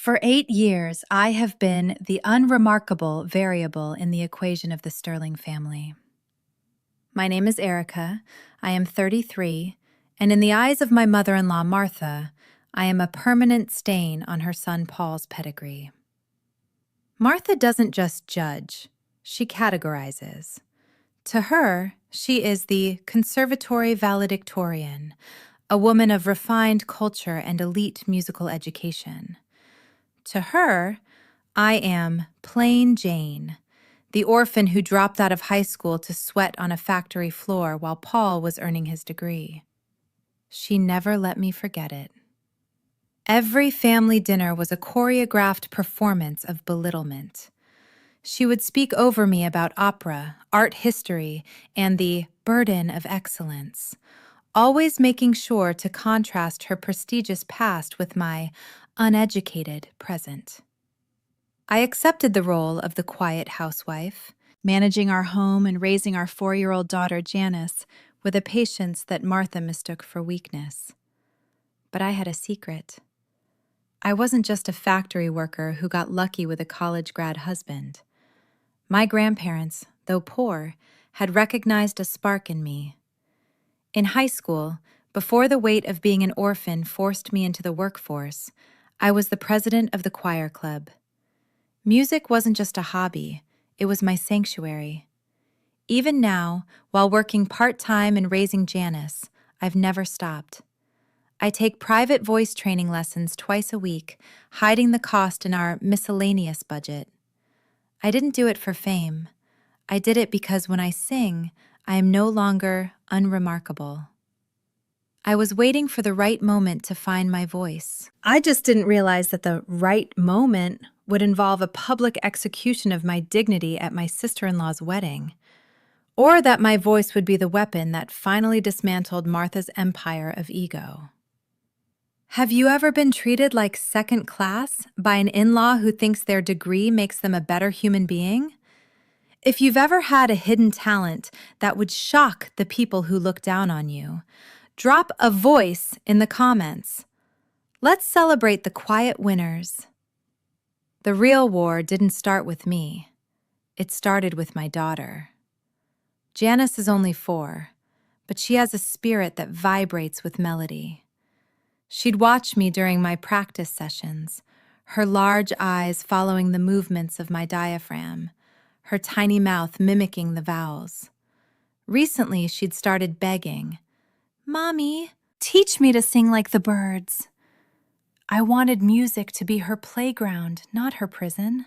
For 8 years, I have been the unremarkable variable in the equation of the Sterling family. My name is Erica, I am 33, and in the eyes of my mother-in-law, Martha, I am a permanent stain on her son Paul's pedigree. Martha doesn't just judge, she categorizes. To her, she is the Conservatory Valedictorian, a woman of refined culture and elite musical education. To her, I am plain Jane, the orphan who dropped out of high school to sweat on a factory floor while Paul was earning his degree. She never let me forget it. Every family dinner was a choreographed performance of belittlement. She would speak over me about opera, art history, and the burden of excellence, always making sure to contrast her prestigious past with my uneducated present. I accepted the role of the quiet housewife, managing our home and raising our 4-year-old daughter Janice with a patience that Martha mistook for weakness. But I had a secret. I wasn't just a factory worker who got lucky with a college grad husband. My grandparents, though poor, had recognized a spark in me. In high school, before the weight of being an orphan forced me into the workforce, I was the president of the choir club. Music wasn't just a hobby, it was my sanctuary. Even now, while working part-time and raising Janice, I've never stopped. I take private voice training lessons twice a week, hiding the cost in our miscellaneous budget. I didn't do it for fame. I did it because when I sing, I am no longer unremarkable. I was waiting for the right moment to find my voice. I just didn't realize that the right moment would involve a public execution of my dignity at my sister-in-law's wedding, or that my voice would be the weapon that finally dismantled Martha's empire of ego. Have you ever been treated like second class by an in-law who thinks their degree makes them a better human being? If you've ever had a hidden talent that would shock the people who look down on you, drop a voice in the comments. Let's celebrate the quiet winners. The real war didn't start with me. It started with my daughter. Janice is only 4, but she has a spirit that vibrates with melody. She'd watch me during my practice sessions, her large eyes following the movements of my diaphragm, her tiny mouth mimicking the vowels. Recently, she'd started begging, "Mommy, teach me to sing like the birds." I wanted music to be her playground, not her prison.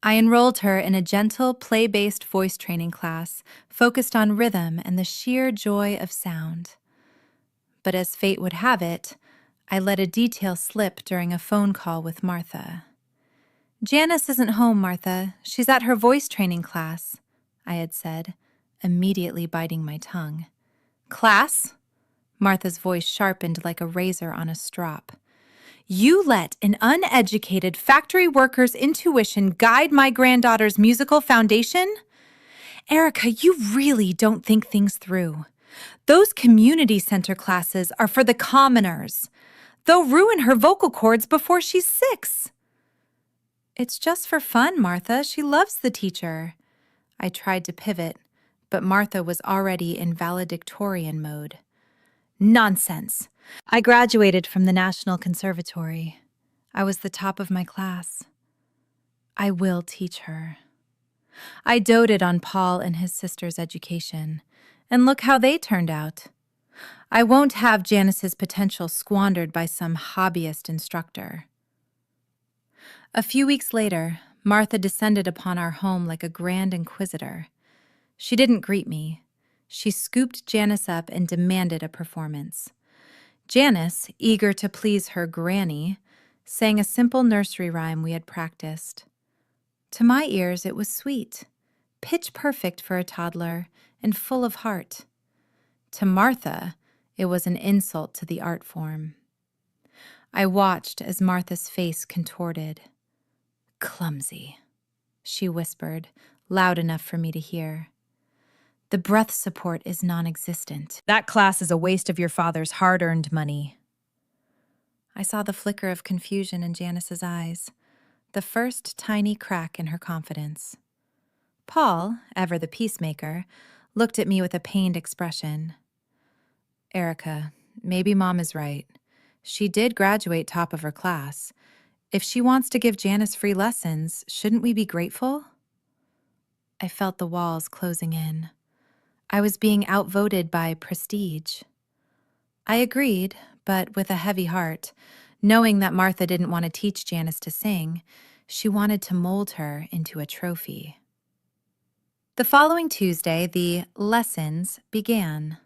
I enrolled her in a gentle, play-based voice training class focused on rhythm and the sheer joy of sound. But as fate would have it, I let a detail slip during a phone call with Martha. "Janice isn't home, Martha. She's at her voice training class," I had said, immediately biting my tongue. "Class?" Martha's voice sharpened like a razor on a strop. "You let an uneducated factory worker's intuition guide my granddaughter's musical foundation? Erica, you really don't think things through. Those community center classes are for the commoners. They'll ruin her vocal cords before she's 6. "It's just for fun, Martha. She loves the teacher." I tried to pivot, but Martha was already in valedictorian mode. "Nonsense. I graduated from the National Conservatory. I was the top of my class. I will teach her." I doted on Paul and his sister's education, and look how they turned out. I won't have Janice's potential squandered by some hobbyist instructor. A few weeks later, Martha descended upon our home like a grand inquisitor. She didn't greet me. She scooped Janice up and demanded a performance. Janice, eager to please her granny, sang a simple nursery rhyme we had practiced. To my ears, it was sweet, pitch perfect for a toddler, and full of heart. To Martha, it was an insult to the art form. I watched as Martha's face contorted. "Clumsy," she whispered, loud enough for me to hear. "The breath support is non-existent. That class is a waste of your father's hard-earned money." I saw the flicker of confusion in Janice's eyes, the first tiny crack in her confidence. Paul, ever the peacemaker, looked at me with a pained expression. Erica, maybe Mom is right. She did graduate top of her class. If she wants to give Janice free lessons, shouldn't we be grateful? I felt the walls closing in. I was being outvoted by prestige. I agreed, but with a heavy heart, knowing that Martha didn't want to teach Janice to sing. She wanted to mold her into a trophy. The following Tuesday, the lessons began.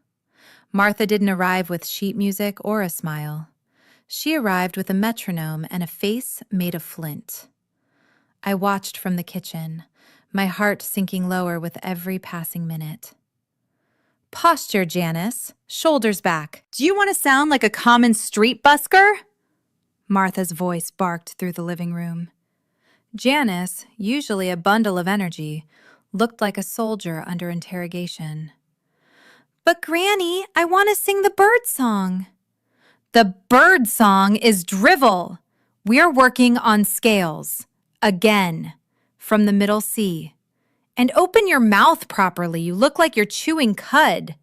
Martha didn't arrive with sheet music or a smile. She arrived with a metronome and a face made of flint. I watched from the kitchen, my heart sinking lower with every passing minute. Posture, Janice. Shoulders back. Do you want to sound like a common street busker? Martha's voice barked through the living room. Janice, usually a bundle of energy, looked like a soldier under interrogation. But Granny, I want to sing the bird song. The bird song is drivel. We're working on scales. Again. From the middle C. And open your mouth properly. You look like you're chewing cud.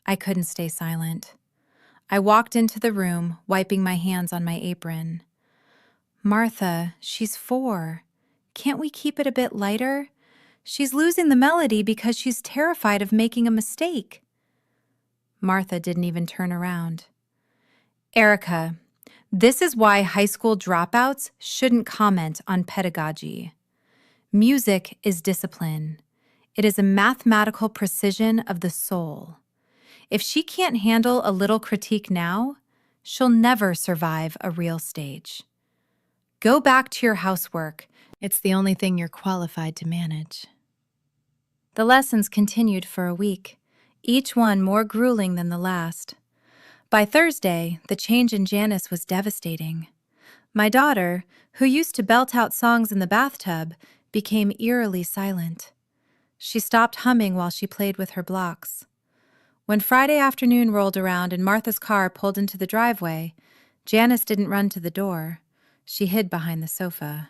I couldn't stay silent. I walked into the room, wiping my hands on my apron. Martha, she's 4. Can't we keep it a bit lighter? She's losing the melody because she's terrified of making a mistake. Martha didn't even turn around. Erica, this is why high school dropouts shouldn't comment on pedagogy. Music is discipline. It is a mathematical precision of the soul. If she can't handle a little critique now, she'll never survive a real stage. Go back to your housework. It's the only thing you're qualified to manage. The lessons continued for a week, each one more grueling than the last. By Thursday, the change in Janice was devastating. My daughter, who used to belt out songs in the bathtub, became eerily silent. She stopped humming while she played with her blocks. When Friday afternoon rolled around and Martha's car pulled into the driveway, Janice didn't run to the door. She hid behind the sofa.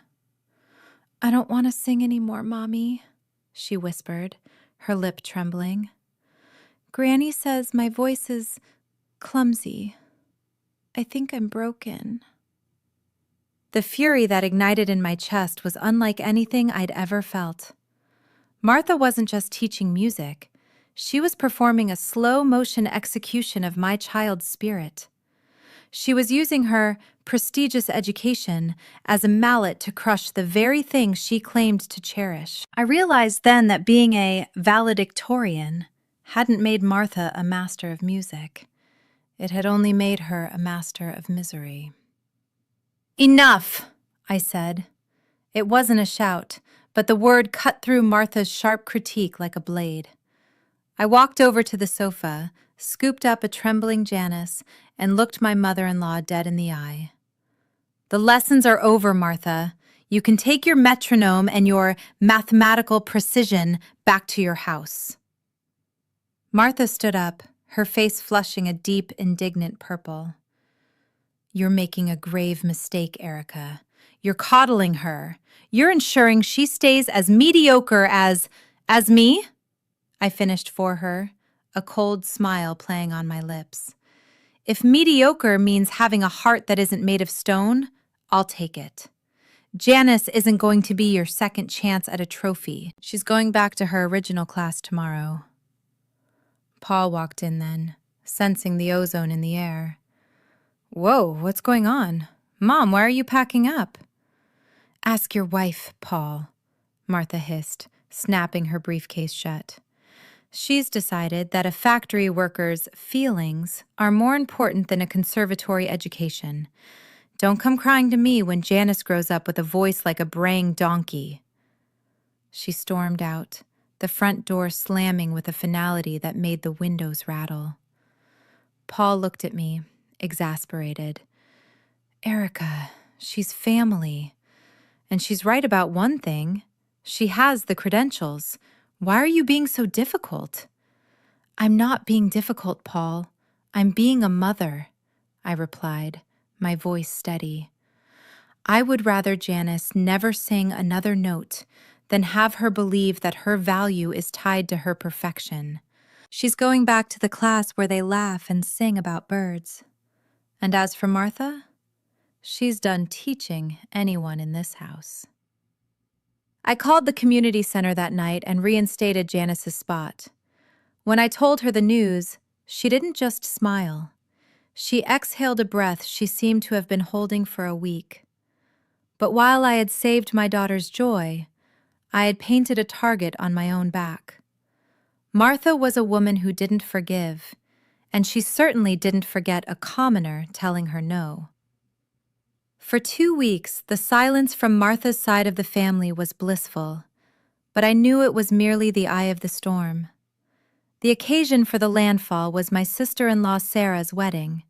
I don't want to sing anymore, Mommy, she whispered, her lip trembling. Granny says my voice is clumsy. I think I'm broken. The fury that ignited in my chest was unlike anything I'd ever felt. Martha wasn't just teaching music. She was performing a slow-motion execution of my child's spirit. She was using her prestigious education as a mallet to crush the very thing she claimed to cherish. I realized then that being a valedictorian hadn't made Martha a master of music. It had only made her a master of misery. Enough, I said. It wasn't a shout, but the word cut through Martha's sharp critique like a blade. I walked over to the sofa, scooped up a trembling Janice, and looked my mother-in-law dead in the eye. The lessons are over, Martha. You can take your metronome and your mathematical precision back to your house. Martha stood up, her face flushing a deep, indignant purple. You're making a grave mistake, Erica. You're coddling her. You're ensuring she stays as mediocre as me? I finished for her, a cold smile playing on my lips. If mediocre means having a heart that isn't made of stone, I'll take it. Janice isn't going to be your second chance at a trophy. She's going back to her original class tomorrow. Paul walked in then, sensing the ozone in the air. Whoa, what's going on? Mom, why are you packing up? Ask your wife, Paul, Martha hissed, snapping her briefcase shut. She's decided that a factory worker's feelings are more important than a conservatory education. Don't come crying to me when Janice grows up with a voice like a braying donkey. She stormed out, the front door slamming with a finality that made the windows rattle. Paul looked at me, exasperated. Erica, she's family. And she's right about one thing. She has the credentials. Why are you being so difficult? I'm not being difficult, Paul. I'm being a mother, I replied, my voice steady. I would rather Janice never sing another note than have her believe that her value is tied to her perfection. She's going back to the class where they laugh and sing about birds. And as for Martha, she's done teaching anyone in this house. I called the community center that night and reinstated Janice's spot. When I told her the news, she didn't just smile. She exhaled a breath she seemed to have been holding for a week. But while I had saved my daughter's joy, I had painted a target on my own back. Martha was a woman who didn't forgive, and she certainly didn't forget a commoner telling her no. For 2 weeks, the silence from Martha's side of the family was blissful, but I knew it was merely the eye of the storm. The occasion for the landfall was my sister-in-law Sarah's wedding.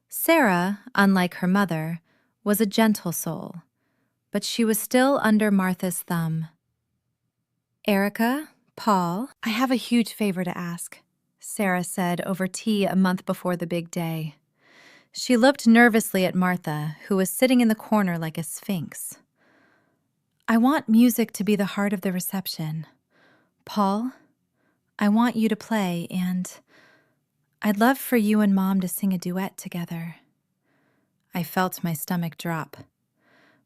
Sarah, unlike her mother, was a gentle soul, but she was still under Martha's thumb. "Erica, Paul, I have a huge favor to ask," Sarah said over tea a month before the big day. She looked nervously at Martha, who was sitting in the corner like a sphinx. "I want music to be the heart of the reception. Paul, I want you to play, and I'd love for you and Mom to sing a duet together." I felt my stomach drop.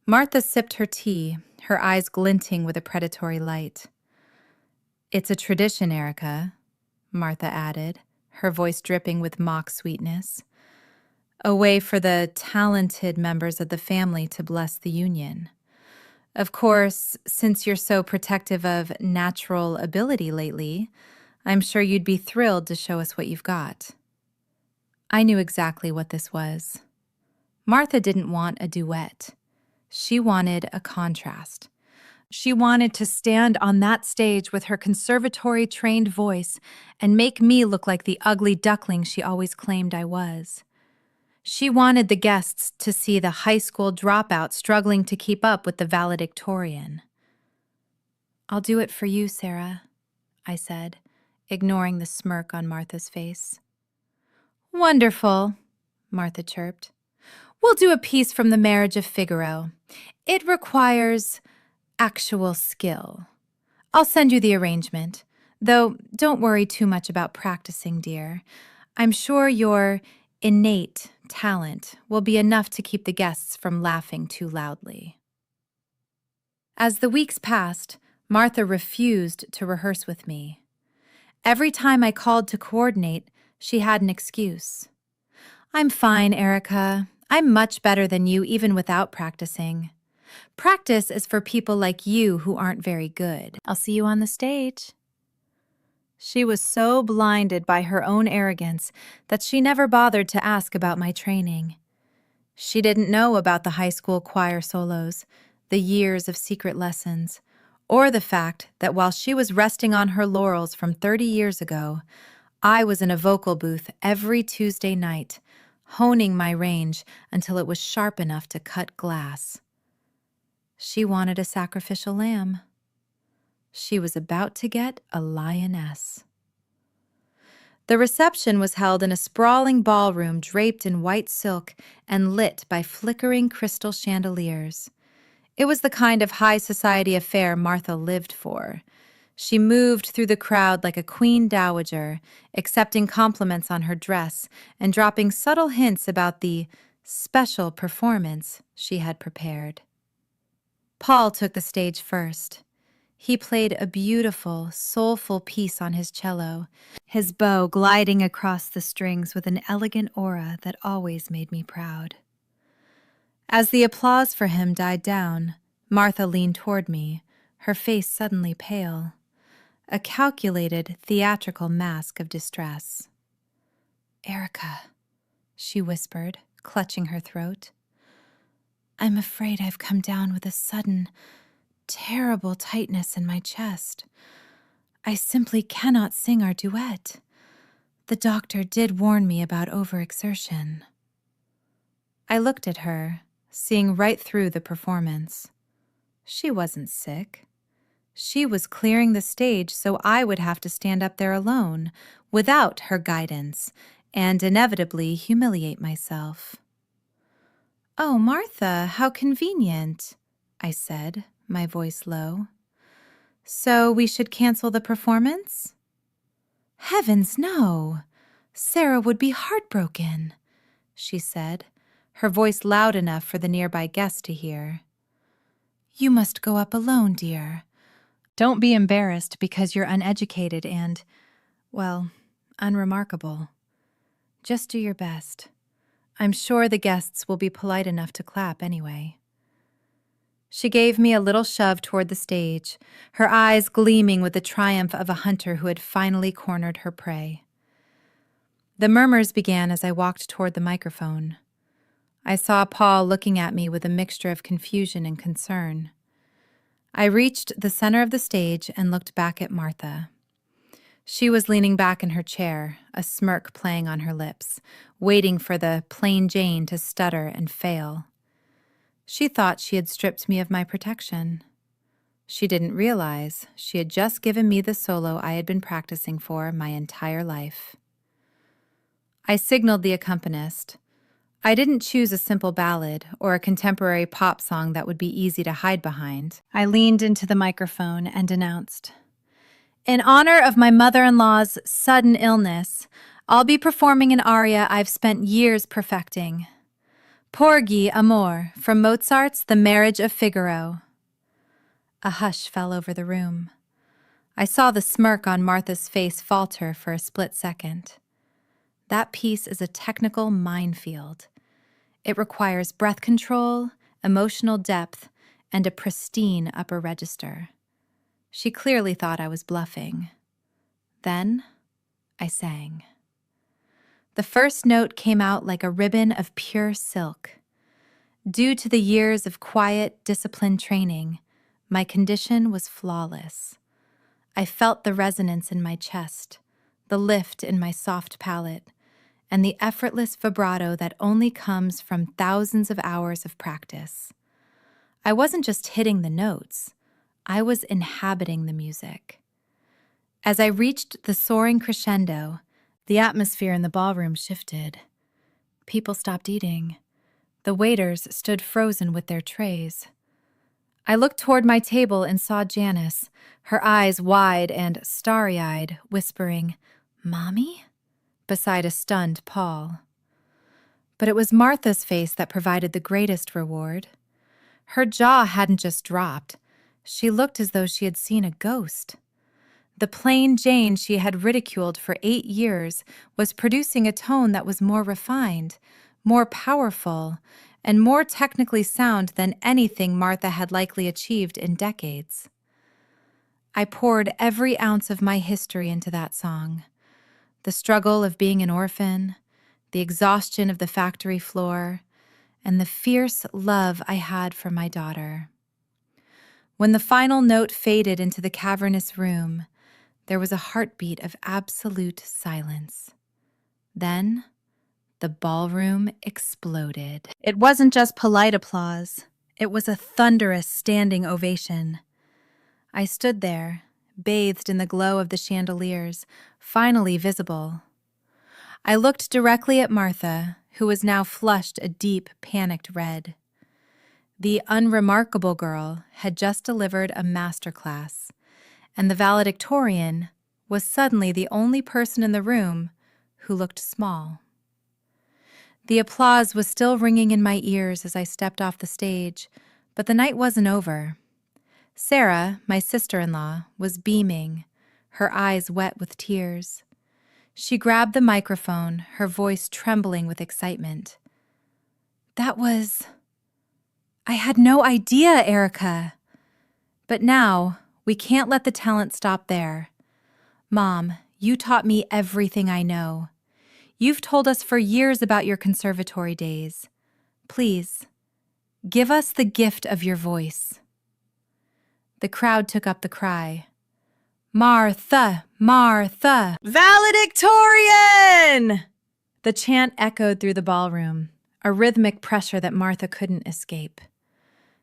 Martha sipped her tea, her eyes glinting with a predatory light. "It's a tradition, Erica," Martha added, her voice dripping with mock sweetness. "A way for the talented members of the family to bless the union. Of course, since you're so protective of natural ability lately, I'm sure you'd be thrilled to show us what you've got." I knew exactly what this was. Martha didn't want a duet. She wanted a contrast. She wanted to stand on that stage with her conservatory-trained voice and make me look like the ugly duckling she always claimed I was. She wanted the guests to see the high school dropout struggling to keep up with the valedictorian. "I'll do it for you, Sarah," I said, ignoring the smirk on Martha's face. "Wonderful," Martha chirped. "We'll do a piece from The Marriage of Figaro. It requires actual skill. I'll send you the arrangement, though don't worry too much about practicing, dear. I'm sure your innate talent will be enough to keep the guests from laughing too loudly." As the weeks passed, Martha refused to rehearse with me. Every time I called to coordinate, she had an excuse. "I'm fine, Erica. I'm much better than you even without practicing. Practice is for people like you who aren't very good. I'll see you on the stage." She was so blinded by her own arrogance that she never bothered to ask about my training. She didn't know about the high school choir solos, the years of secret lessons, or the fact that while she was resting on her laurels from 30 years ago, I was in a vocal booth every Tuesday night, honing my range until it was sharp enough to cut glass. She wanted a sacrificial lamb. She was about to get a lioness. The reception was held in a sprawling ballroom draped in white silk and lit by flickering crystal chandeliers. It was the kind of high society affair Martha lived for. She moved through the crowd like a queen dowager, accepting compliments on her dress and dropping subtle hints about the special performance she had prepared. Paul took the stage first. He played a beautiful, soulful piece on his cello, his bow gliding across the strings with an elegant aura that always made me proud. As the applause for him died down, Martha leaned toward me, her face suddenly pale, a calculated, theatrical mask of distress. "Erica," she whispered, clutching her throat, "I'm afraid I've come down with a sudden, terrible tightness in my chest. I simply cannot sing our duet. The doctor did warn me about overexertion." I looked at her, seeing right through the performance. She wasn't sick. She was clearing the stage so I would have to stand up there alone, without her guidance, and inevitably humiliate myself. "Oh, Martha, how convenient," I said, my voice low. "So we should cancel the performance?" "Heavens, no! Sarah would be heartbroken," she said, her voice loud enough for the nearby guests to hear. "You must go up alone, dear. Don't be embarrassed because you're uneducated and, well, unremarkable. Just do your best. I'm sure the guests will be polite enough to clap anyway." She gave me a little shove toward the stage, her eyes gleaming with the triumph of a hunter who had finally cornered her prey. The murmurs began as I walked toward the microphone. I saw Paul looking at me with a mixture of confusion and concern. I reached the center of the stage and looked back at Martha. She was leaning back in her chair, a smirk playing on her lips, waiting for the plain Jane to stutter and fail. She thought she had stripped me of my protection. She didn't realize she had just given me the solo I had been practicing for my entire life. I signaled the accompanist. I didn't choose a simple ballad or a contemporary pop song that would be easy to hide behind. I leaned into the microphone and announced, "In honor of my mother-in-law's sudden illness, I'll be performing an aria I've spent years perfecting. Porgy Amor from Mozart's The Marriage of Figaro." A hush fell over the room. I saw the smirk on Martha's face falter for a split second. That piece is a technical minefield. It requires breath control, emotional depth, and a pristine upper register. She clearly thought I was bluffing. Then I sang. The first note came out like a ribbon of pure silk. Due to the years of quiet, disciplined training, my condition was flawless. I felt the resonance in my chest, the lift in my soft palate, and the effortless vibrato that only comes from thousands of hours of practice. I wasn't just hitting the notes, I was inhabiting the music. As I reached the soaring crescendo, the atmosphere in the ballroom shifted. People stopped eating. The waiters stood frozen with their trays. I looked toward my table and saw Janice, her eyes wide and starry-eyed, whispering, "Mommy?" beside a stunned Paul. But it was Martha's face that provided the greatest reward. Her jaw hadn't just dropped. She looked as though she had seen a ghost. The plain Jane she had ridiculed for 8 years was producing a tone that was more refined, more powerful, and more technically sound than anything Martha had likely achieved in decades. I poured every ounce of my history into that song. The struggle of being an orphan, the exhaustion of the factory floor, and the fierce love I had for my daughter. When the final note faded into the cavernous room, there was a heartbeat of absolute silence. Then, the ballroom exploded. It wasn't just polite applause. It was a thunderous standing ovation. I stood there, bathed in the glow of the chandeliers, finally visible. I looked directly at Martha, who was now flushed a deep, panicked red. The unremarkable girl had just delivered a masterclass, and the valedictorian was suddenly the only person in the room who looked small. The applause was still ringing in my ears as I stepped off the stage, but the night wasn't over. Sarah, my sister-in-law, was beaming, her eyes wet with tears. She grabbed the microphone, her voice trembling with excitement. I had no idea, Erica. But now, we can't let the talent stop there. Mom, you taught me everything I know. You've told us for years about your conservatory days. Please, give us the gift of your voice." The crowd took up the cry, "Martha! Martha! Valedictorian!" The chant echoed through the ballroom, a rhythmic pressure that Martha couldn't escape.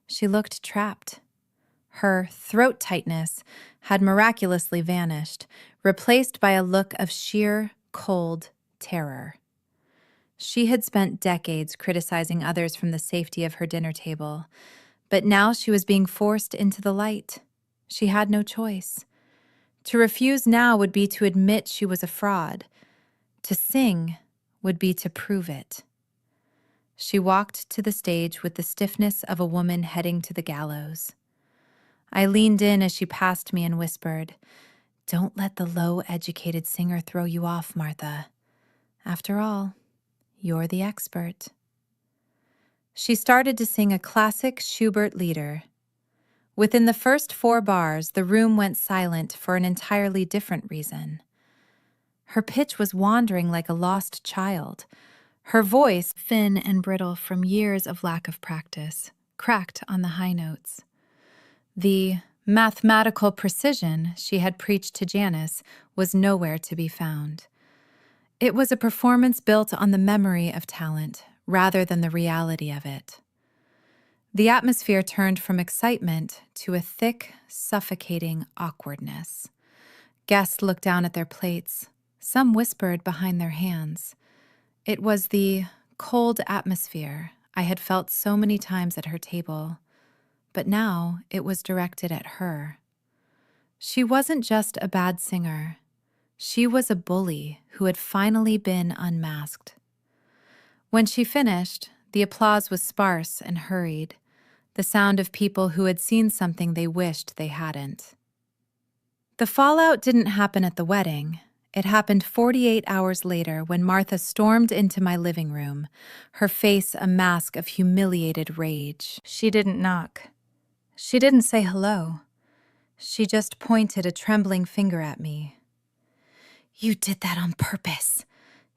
She looked trapped. Her throat tightness had miraculously vanished, replaced by a look of sheer, cold terror. She had spent decades criticizing others from the safety of her dinner table, but now she was being forced into the light. She had no choice. To refuse now would be to admit she was a fraud. To sing would be to prove it. She walked to the stage with the stiffness of a woman heading to the gallows. I leaned in as she passed me and whispered, "Don't let the low-educated singer throw you off, Martha. After all, you're the expert." She started to sing a classic Schubert lieder. Within the first 4 bars, the room went silent for an entirely different reason. Her pitch was wandering like a lost child. Her voice, thin and brittle from years of lack of practice, cracked on the high notes. The mathematical precision she had preached to Janice was nowhere to be found. It was a performance built on the memory of talent rather than the reality of it. The atmosphere turned from excitement to a thick, suffocating awkwardness. Guests looked down at their plates. Some whispered behind their hands. It was the cold atmosphere I had felt so many times at her table, but now it was directed at her. She wasn't just a bad singer. She was a bully who had finally been unmasked. When she finished, the applause was sparse and hurried, the sound of people who had seen something they wished they hadn't. The fallout didn't happen at the wedding. It happened 48 hours later when Martha stormed into my living room, her face a mask of humiliated rage. She didn't knock. She didn't say hello. She just pointed a trembling finger at me. "You did that on purpose,"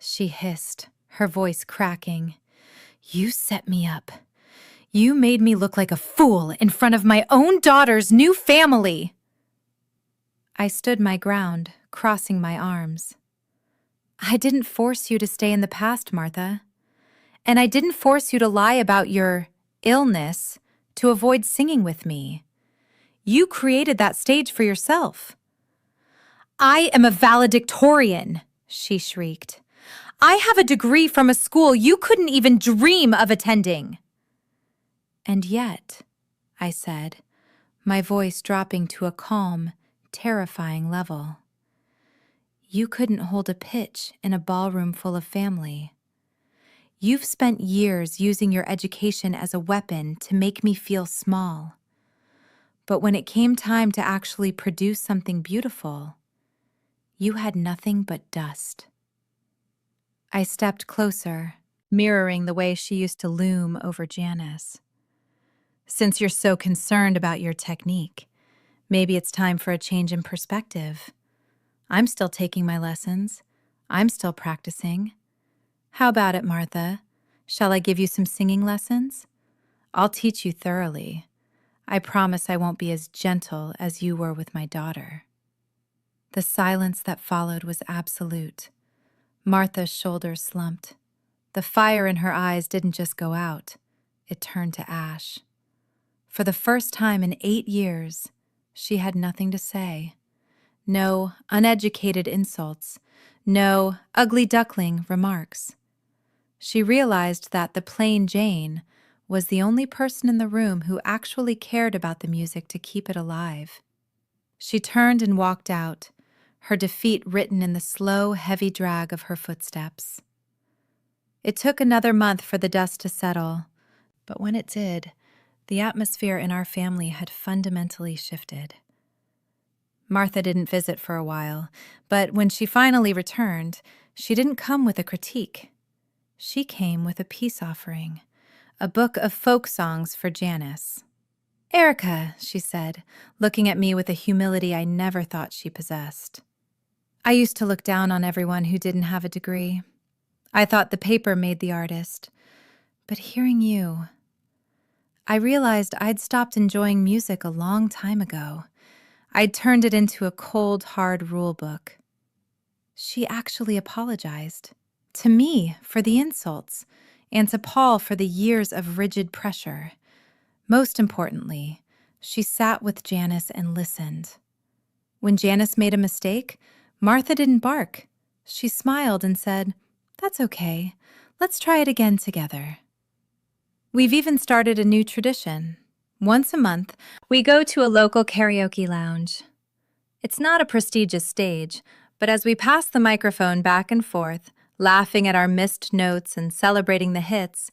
she hissed, her voice cracking. "You set me up. You made me look like a fool in front of my own daughter's new family." I stood my ground, crossing my arms. "I didn't force you to stay in the past, Martha. And I didn't force you to lie about your illness to avoid singing with me. You created that stage for yourself." "I am a valedictorian," she shrieked. "I have a degree from a school you couldn't even dream of attending." "And yet," I said, my voice dropping to a calm, terrifying level, "you couldn't hold a pitch in a ballroom full of family. You've spent years using your education as a weapon to make me feel small. But when it came time to actually produce something beautiful, you had nothing but dust." I stepped closer, mirroring the way she used to loom over Janice. "Since you're so concerned about your technique, maybe it's time for a change in perspective. I'm still taking my lessons. I'm still practicing. How about it, Martha? Shall I give you some singing lessons? I'll teach you thoroughly. I promise I won't be as gentle as you were with my daughter." The silence that followed was absolute. Martha's shoulders slumped. The fire in her eyes didn't just go out, it turned to ash. For the first time in 8 years, she had nothing to say. No uneducated insults, no ugly duckling remarks. She realized that the plain Jane was the only person in the room who actually cared about the music to keep it alive. She turned and walked out, her defeat written in the slow, heavy drag of her footsteps. It took another month for the dust to settle, but when it did, the atmosphere in our family had fundamentally shifted. Martha didn't visit for a while, but when she finally returned, she didn't come with a critique. She came with a peace offering, a book of folk songs for Janice. "Erica," she said, looking at me with a humility I never thought she possessed. "I used to look down on everyone who didn't have a degree. I thought the paper made the artist. But hearing you, I realized I'd stopped enjoying music a long time ago. I'd turned it into a cold, hard rule book." She actually apologized. To me for the insults, and to Paul for the years of rigid pressure. Most importantly, she sat with Janice and listened. When Janice made a mistake, Martha didn't bark. She smiled and said, "That's okay. Let's try it again together. We've even started a new tradition. Once a month, we go to a local karaoke lounge. It's not a prestigious stage, but as we pass the microphone back and forth, laughing at our missed notes and celebrating the hits,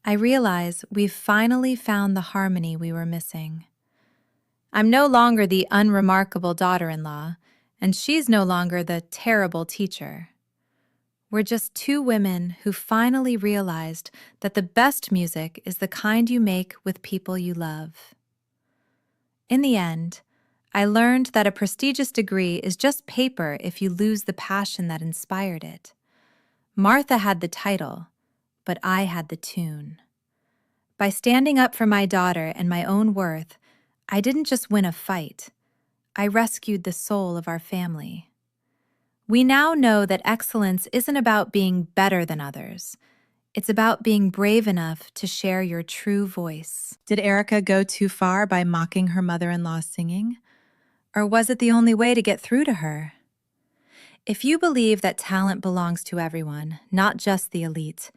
I realize we've finally found the harmony we were missing. I'm no longer the unremarkable daughter-in-law, and she's no longer the terrible teacher. We're just two women who finally realized that the best music is the kind you make with people you love. In the end, I learned that a prestigious degree is just paper if you lose the passion that inspired it. Martha had the title, but I had the tune. By standing up for my daughter and my own worth, I didn't just win a fight. I rescued the soul of our family. We now know that excellence isn't about being better than others. It's about being brave enough to share your true voice. Did Erica go too far by mocking her mother-in-law's singing? Or was it the only way to get through to her? If you believe that talent belongs to everyone, not just the elite,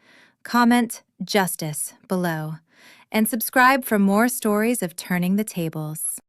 comment "Justice" below and subscribe for more stories of turning the tables.